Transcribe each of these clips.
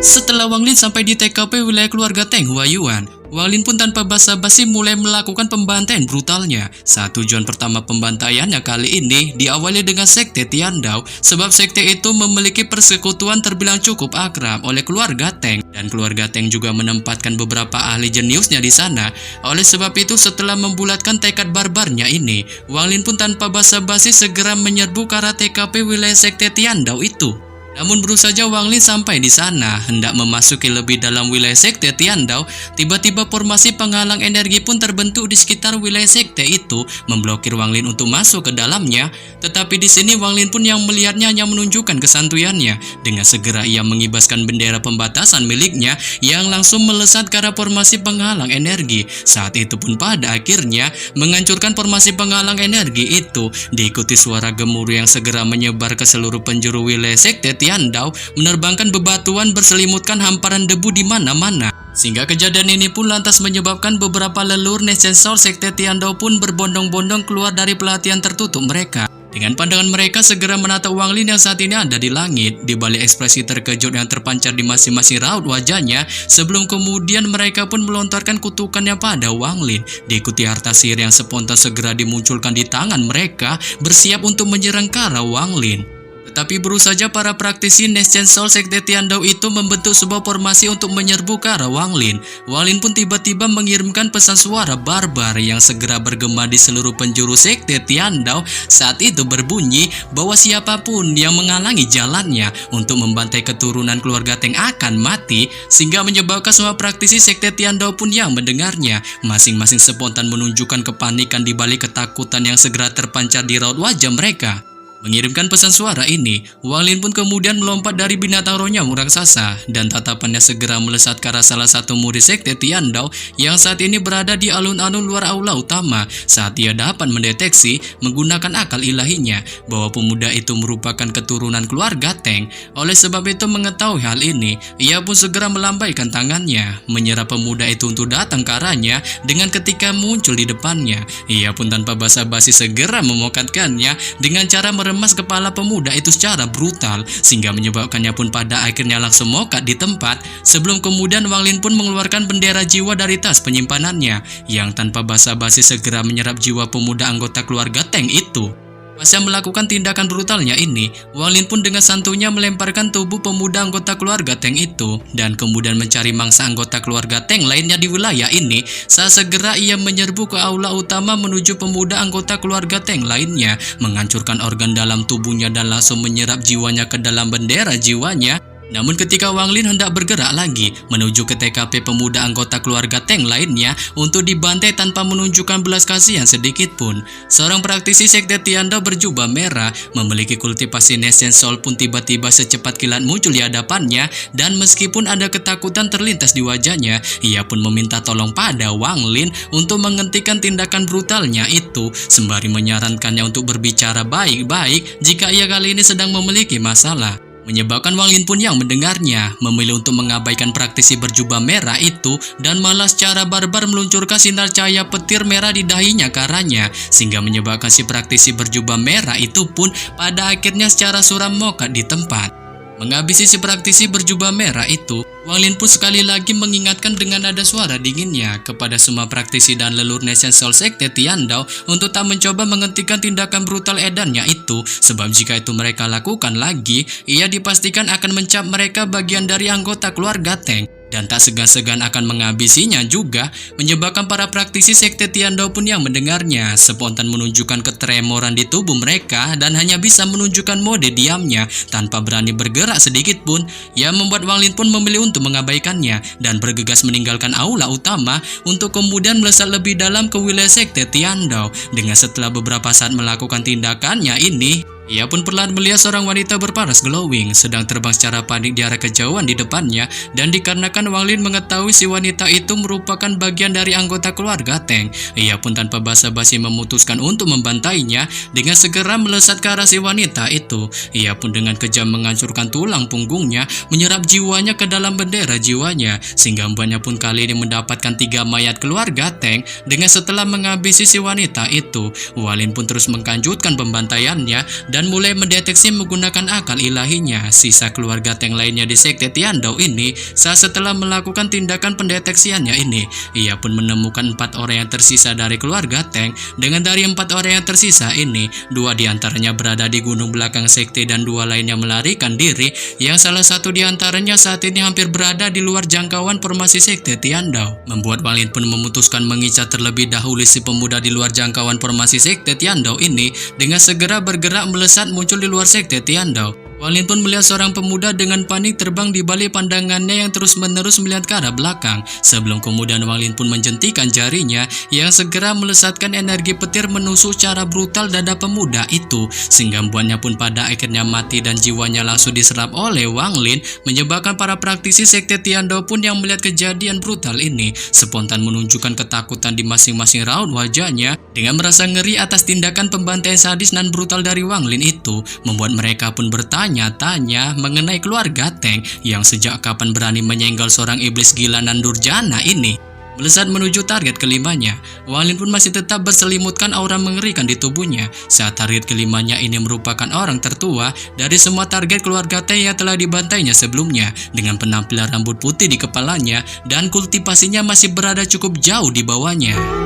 Setelah Wang Lin sampai di TKP wilayah keluarga Teng Huayuan, Wang Lin pun tanpa basa-basi mulai melakukan pembantaian brutalnya. Saat tujuan pertama pembantaiannya kali ini diawali dengan sekte Tiandao, sebab sekte itu memiliki persekutuan terbilang cukup akrab oleh keluarga Teng, dan keluarga Teng juga menempatkan beberapa ahli jeniusnya di sana. Oleh sebab itu, setelah membulatkan tekad barbarnya ini, Wang Lin pun tanpa basa-basi segera menyerbu ke arah TKP wilayah sekte Tiandao itu. Namun baru saja Wang Lin sampai di sana, hendak memasuki lebih dalam wilayah sekte Tiandao, tiba-tiba formasi penghalang energi pun terbentuk di sekitar wilayah sekte itu, memblokir Wang Lin untuk masuk ke dalamnya. Tetapi di sini Wang Lin pun yang melihatnya hanya menunjukkan kesantuyannya. Dengan segera ia mengibaskan bendera pembatasan miliknya yang langsung melesat ke arah formasi penghalang energi. Saat itu pun pada akhirnya menghancurkan formasi penghalang energi itu, diikuti suara gemuruh yang segera menyebar ke seluruh penjuru wilayah sekte Tiandao, menerbangkan bebatuan berselimutkan hamparan debu di mana-mana. Sehingga kejadian ini pun lantas menyebabkan beberapa leluhur Nation Soul sekte Tiandao pun berbondong-bondong keluar dari pelatihan tertutup mereka. Dengan pandangan mereka segera menatap Wang Lin yang saat ini ada di langit, di balik ekspresi terkejut yang terpancar di masing-masing raut wajahnya, sebelum kemudian mereka pun melontarkan kutukannya pada Wang Lin, diikuti harta sihir yang spontan segera dimunculkan di tangan mereka, bersiap untuk menyerang ke arah Wang Lin. Tetapi baru saja para praktisi Nation Soul sekte Tiandao itu membentuk sebuah formasi untuk menyerbu ke arah Wang Lin. Wang Lin pun tiba-tiba mengirimkan pesan suara barbar yang segera bergema di seluruh penjuru sekte Tiandao. Saat itu berbunyi bahwa siapapun yang menghalangi jalannya untuk membantai keturunan keluarga Teng akan mati, sehingga menyebabkan semua praktisi sekte Tiandao pun yang mendengarnya masing-masing spontan menunjukkan kepanikan di balik ketakutan yang segera terpancar di raut wajah mereka. Mengirimkan pesan suara ini, Wang Lin pun kemudian melompat dari binatang rohnya raksasa dan tatapannya segera melesat ke arah salah satu murid sekte Tiandao yang saat ini berada di alun-alun luar aula utama. Saat ia dapat mendeteksi menggunakan akal ilahinya bahwa pemuda itu merupakan keturunan keluarga Teng. Oleh sebab itu, mengetahui hal ini, ia pun segera melambaikan tangannya menyerap pemuda itu untuk datang ke arahnya. Dengan ketika muncul di depannya, ia pun tanpa basa-basi segera memokatkannya dengan cara meremas kepala pemuda itu secara brutal, sehingga menyebabkannya pun pada akhirnya langsung mokat di tempat. Sebelum kemudian Wang Lin pun mengeluarkan bendera jiwa dari tas penyimpanannya yang tanpa basa-basi segera menyerap jiwa pemuda anggota keluarga Teng itu. Pasca melakukan tindakan brutalnya ini, Wang Lin pun dengan santunya melemparkan tubuh pemuda anggota keluarga Teng itu dan kemudian mencari mangsa anggota keluarga Teng lainnya di wilayah ini. Saat segera ia menyerbu ke aula utama menuju pemuda anggota keluarga Teng lainnya, menghancurkan organ dalam tubuhnya dan langsung menyerap jiwanya ke dalam bendera jiwanya. Namun ketika Wang Lin hendak bergerak lagi menuju ke TKP pemuda anggota keluarga Teng lainnya untuk dibantai tanpa menunjukkan belas kasihan sedikit pun, seorang praktisi sekte Tiandao berjubah merah memiliki kultivasi Nation Soul pun tiba-tiba secepat kilat muncul di hadapannya, dan meskipun ada ketakutan terlintas di wajahnya, ia pun meminta tolong pada Wang Lin untuk menghentikan tindakan brutalnya itu, sembari menyarankannya untuk berbicara baik-baik jika ia kali ini sedang memiliki masalah. Menyebabkan Wang Lin pun yang mendengarnya memilih untuk mengabaikan praktisi berjubah merah itu dan malah secara barbar meluncurkan sinar cahaya petir merah di dahinya ke arahnya, sehingga menyebabkan si praktisi berjubah merah itu pun pada akhirnya secara suram mokat di tempat. Menghabisi si praktisi berjubah merah itu, Wang Lin pun sekali lagi mengingatkan dengan nada suara dinginnya kepada semua praktisi dan leluhur Nation Soul sekte Tiandao untuk tak mencoba menghentikan tindakan brutal edannya itu, sebab jika itu mereka lakukan lagi, ia dipastikan akan mencap mereka bagian dari anggota keluarga Teng, dan tak segan-segan akan menghabisinya juga. Menyebabkan para praktisi sekte Tiandao pun yang mendengarnya spontan menunjukkan ketremoran di tubuh mereka dan hanya bisa menunjukkan mode diamnya tanpa berani bergerak sedikit pun, yang membuat Wang Lin pun memilih untuk mengabaikannya dan bergegas meninggalkan aula utama untuk kemudian melesat lebih dalam ke wilayah sekte Tiandao. Dengan setelah beberapa saat melakukan tindakannya ini, ia pun perlahan melihat seorang wanita berparas glowing sedang terbang secara panik di arah kejauhan di depannya, dan dikarenakan Wang Lin mengetahui si wanita itu merupakan bagian dari anggota keluarga Teng, ia pun tanpa basa-basi memutuskan untuk membantainya. Dengan segera melesat ke arah si wanita itu, ia pun dengan kejam menghancurkan tulang punggungnya, menyerap jiwanya ke dalam bendera jiwanya, sehingga mbaknya pun kali ini mendapatkan 3 mayat keluarga Teng. Dengan setelah menghabisi si wanita itu, Wang Lin pun terus menglanjutkan pembantaiannya dan mulai mendeteksi menggunakan akal ilahinya sisa keluarga Teng lainnya di Sekte Tiandao ini. Saat setelah melakukan tindakan pendeteksiannya ini, ia pun menemukan 4 orang yang tersisa dari keluarga Teng. Dengan dari 4 orang yang tersisa ini, 2 diantaranya berada di gunung belakang sekte dan 2 lainnya melarikan diri, yang salah satu diantaranya saat ini hampir berada di luar jangkauan formasi Sekte Tiandao. Membuat Wang Lin pun memutuskan mengincar terlebih dahulu si pemuda di luar jangkauan formasi Sekte Tiandao ini dengan segera bergerak melesat muncul di luar Sekte Tiandao. Wang Lin pun melihat seorang pemuda dengan panik terbang di balik pandangannya yang terus-menerus melihat ke arah belakang. Sebelum kemudian Wang Lin pun menjentikan jarinya yang segera melesatkan energi petir menusuk secara brutal dada pemuda itu, sehingga membuatnya pun pada akhirnya mati dan jiwanya langsung diserap oleh Wang Lin, menyebabkan para praktisi Sekte Tiandao pun yang melihat kejadian brutal ini spontan menunjukkan ketakutan di masing-masing raut wajahnya. Dengan merasa ngeri atas tindakan pembantaian sadis dan brutal dari Wang Lin itu, membuat mereka pun bertanya-tanya mengenai keluarga Teng yang sejak kapan berani menyenggol seorang iblis gila dan durjana ini. Melesat menuju target kelimanya, Wang Lin pun masih tetap berselimutkan aura mengerikan di tubuhnya. Saat target kelimanya ini merupakan orang tertua dari semua target keluarga Teng yang telah dibantainya sebelumnya, dengan penampilan rambut putih di kepalanya dan kultivasinya masih berada cukup jauh di bawahnya.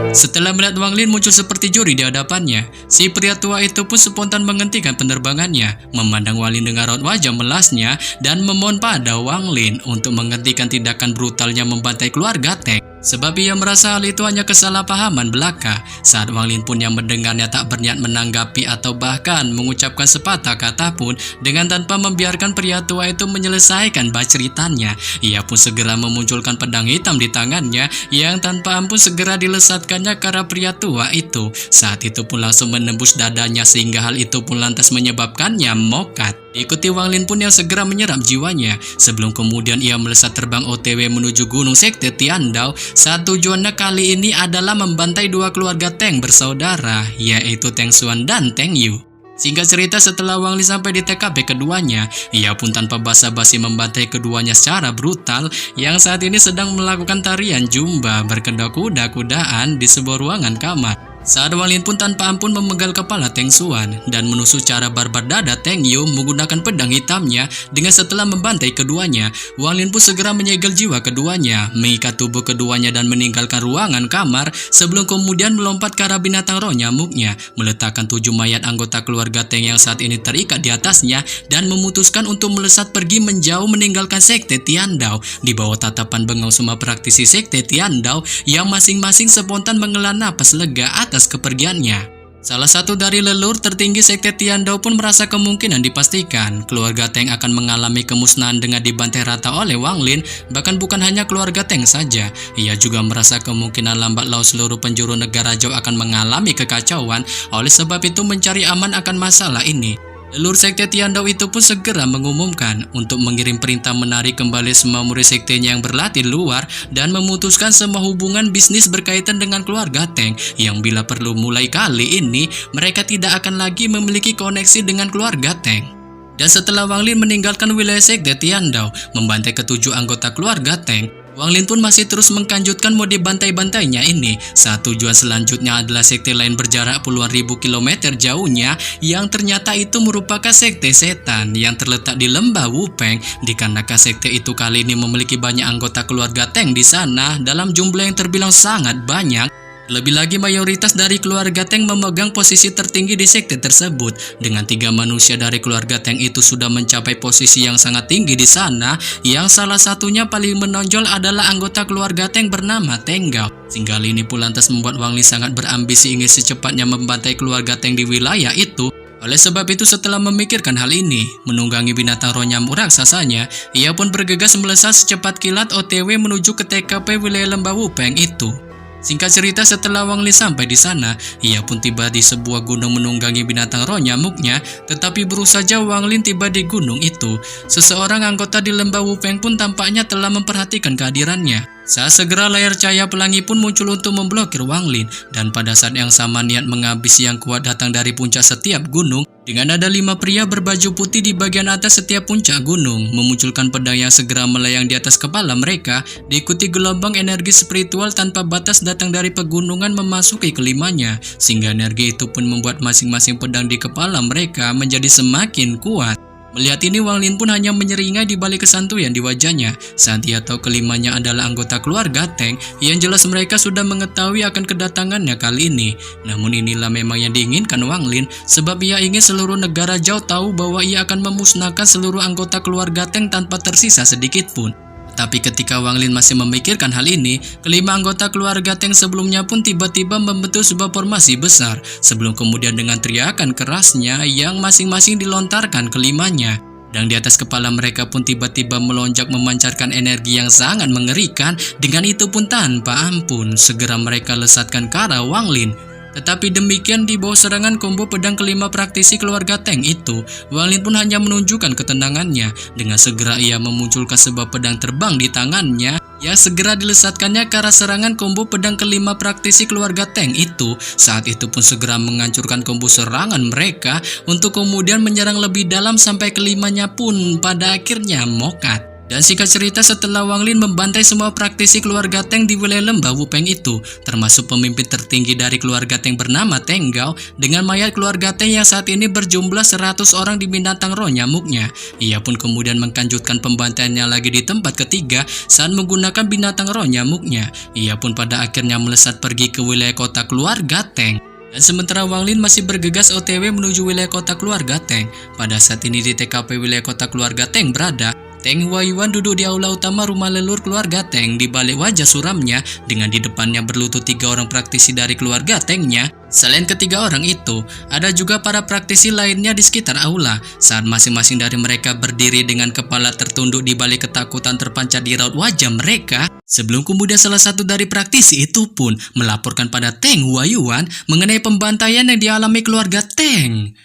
Setelah melihat Wang Lin muncul seperti juri di hadapannya, si pria tua itu pun spontan menghentikan penerbangannya, memandang Wang Lin dengan raut wajah melasnya dan memohon pada Wang Lin untuk menghentikan tindakan brutalnya membantai keluarga Teng. Sebab ia merasa hal itu hanya kesalahpahaman belaka. Saat Wang Lin pun yang mendengarnya tak berniat menanggapi atau bahkan mengucapkan sepatah kata pun, dengan tanpa membiarkan pria tua itu menyelesaikan ceritanya, ia pun segera memunculkan pedang hitam di tangannya yang tanpa ampun segera dilesatkannya ke arah pria tua itu. Saat itu pun langsung menembus dadanya, sehingga hal itu pun lantas menyebabkannya mokat. Diikuti Wang Lin pun yang segera menyerap jiwanya, sebelum kemudian ia melesat terbang OTW menuju gunung Sekte Tiandao. Saat tujuannya kali ini adalah membantai 2 keluarga Teng bersaudara, yaitu Teng Xuan dan Teng Yu. Singkat cerita, setelah Wang Lin sampai di TKP keduanya, ia pun tanpa basa-basi membantai keduanya secara brutal, yang saat ini sedang melakukan tarian jumba berkuda-kudaan di sebuah ruangan kamar. Saat Wang Lin pun tanpa ampun memegal kepala Teng Xuan dan menusuk cara barbar dada Teng Yu menggunakan pedang hitamnya. Dengan setelah membantai keduanya, Wang Lin pun segera menyegel jiwa keduanya, mengikat tubuh keduanya dan meninggalkan ruangan kamar, sebelum kemudian melompat ke arah binatang roh nyamuknya, meletakkan 7 mayat anggota keluarga Teng yang saat ini terikat di atasnya, dan memutuskan untuk melesat pergi menjauh meninggalkan Sekte Tiandao. Di bawah tatapan bengong semua praktisi Sekte Tiandao yang masing-masing spontan menghela napas lega atas kepergiannya. Salah satu dari leluhur tertinggi Sekte Tiandao pun merasa kemungkinan dipastikan keluarga Teng akan mengalami kemusnahan dengan dibantai rata oleh Wang Lin. Bahkan bukan hanya keluarga Teng saja, ia juga merasa kemungkinan lambat laun seluruh penjuru negara Zhou akan mengalami kekacauan. Oleh sebab itu, mencari aman akan masalah ini, leluhur Sekte Tiandao itu pun segera mengumumkan untuk mengirim perintah menarik kembali semua murid sektenya yang berlatih di luar dan memutuskan semua hubungan bisnis berkaitan dengan keluarga Teng, yang bila perlu mulai kali ini mereka tidak akan lagi memiliki koneksi dengan keluarga Teng. Dan setelah Wang Lin meninggalkan wilayah Sekte Tiandao, membantai ke-7 anggota keluarga Teng, Wang Lin pun masih terus mengkanjutkan mode bantai-bantainya ini. Saat tujuan selanjutnya adalah sekte lain berjarak puluhan ribu kilometer jauhnya, yang ternyata itu merupakan sekte setan yang terletak di lembah Wupeng. Dikarenakan sekte itu kali ini memiliki banyak anggota keluarga Teng di sana dalam jumlah yang terbilang sangat banyak. Lebih lagi, mayoritas dari keluarga Teng memegang posisi tertinggi di sekte tersebut. Dengan 3 manusia dari keluarga Teng itu sudah mencapai posisi yang sangat tinggi di sana, yang salah satunya paling menonjol adalah anggota keluarga Teng bernama Teng Gao. Sehingga hal ini pun lantas membuat Wang Lin sangat berambisi ingin secepatnya membantai keluarga Teng di wilayah itu. Oleh sebab itu, setelah memikirkan hal ini, menunggangi binatang roh nyamuk raksasanya, ia pun bergegas melesat secepat kilat OTW menuju ke TKP wilayah lembah Wupeng itu. Singkat cerita, setelah Wang Lin sampai di sana, ia pun tiba di sebuah gunung menunggangi binatang roh nyamuknya. Tetapi baru saja Wang Lin tiba di gunung itu, seseorang anggota di lembah Wupeng pun tampaknya telah memperhatikan kehadirannya. Saat segera layar cahaya pelangi pun muncul untuk memblokir Wang Lin, dan pada saat yang sama niat menghabisi yang kuat datang dari puncak setiap gunung. Dengan ada 5 pria berbaju putih di bagian atas setiap puncak gunung, memunculkan pedang yang segera melayang di atas kepala mereka, diikuti gelombang energi spiritual tanpa batas datang dari pegunungan memasuki kelimanya, sehingga energi itu pun membuat masing-masing pedang di kepala mereka menjadi semakin kuat. Melihat ini, Wang Lin pun hanya menyeringai di balik kesantuyan di wajahnya saat ia tahu kelimanya adalah anggota keluarga Teng, yang jelas mereka sudah mengetahui akan kedatangannya kali ini. Namun inilah memang yang diinginkan Wang Lin, sebab ia ingin seluruh negara Zhao tahu bahwa ia akan memusnahkan seluruh anggota keluarga Teng tanpa tersisa sedikit pun. Tapi ketika Wang Lin masih memikirkan hal ini, kelima anggota keluarga Teng sebelumnya pun tiba-tiba membentuk sebuah formasi besar, sebelum kemudian dengan teriakan kerasnya yang masing-masing dilontarkan kelimanya. Dan di atas kepala mereka pun tiba-tiba melonjak memancarkan energi yang sangat mengerikan, dengan itu pun tanpa ampun, segera mereka lesatkan ke arah Wang Lin. Tetapi demikian di bawah serangan combo pedang kelima praktisi keluarga Teng itu, Wang Lin pun hanya menunjukkan ketenangannya. Dengan segera ia memunculkan sebuah pedang terbang di tangannya, yang segera dilesatkannya ke arah serangan combo pedang kelima praktisi keluarga Teng itu. Saat itu pun segera menghancurkan combo serangan mereka, untuk kemudian menyerang lebih dalam sampai kelimanya pun pada akhirnya mokat. Dan singkat cerita, setelah Wang Lin membantai semua praktisi keluarga Teng di wilayah lembah Wupeng itu, termasuk pemimpin tertinggi dari keluarga Teng bernama Teng Gao, dengan mayat keluarga Teng yang saat ini berjumlah 100 orang di binatang roh nyamuknya, ia pun kemudian menglanjutkan pembantaiannya lagi di tempat ketiga saat menggunakan binatang roh nyamuknya. Ia pun pada akhirnya melesat pergi ke wilayah kota keluarga Teng. Dan sementara Wang Lin masih bergegas OTW menuju wilayah kota keluarga Teng. Pada saat ini di TKP wilayah kota keluarga Teng berada, Teng Huayuan duduk di aula utama rumah leluhur keluarga Teng. Di balik wajah suramnya, dengan di depannya berlutut 3 orang praktisi dari keluarga Tengnya. Selain ketiga orang itu, ada juga para praktisi lainnya di sekitar aula. Saat masing-masing dari mereka berdiri dengan kepala tertunduk di balik ketakutan terpancar di raut wajah mereka, sebelum kemudian salah satu dari praktisi itu pun melaporkan pada Teng Huayuan mengenai pembantaian yang dialami keluarga Teng.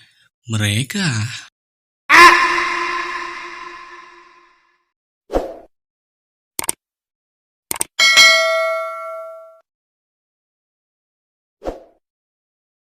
Mereka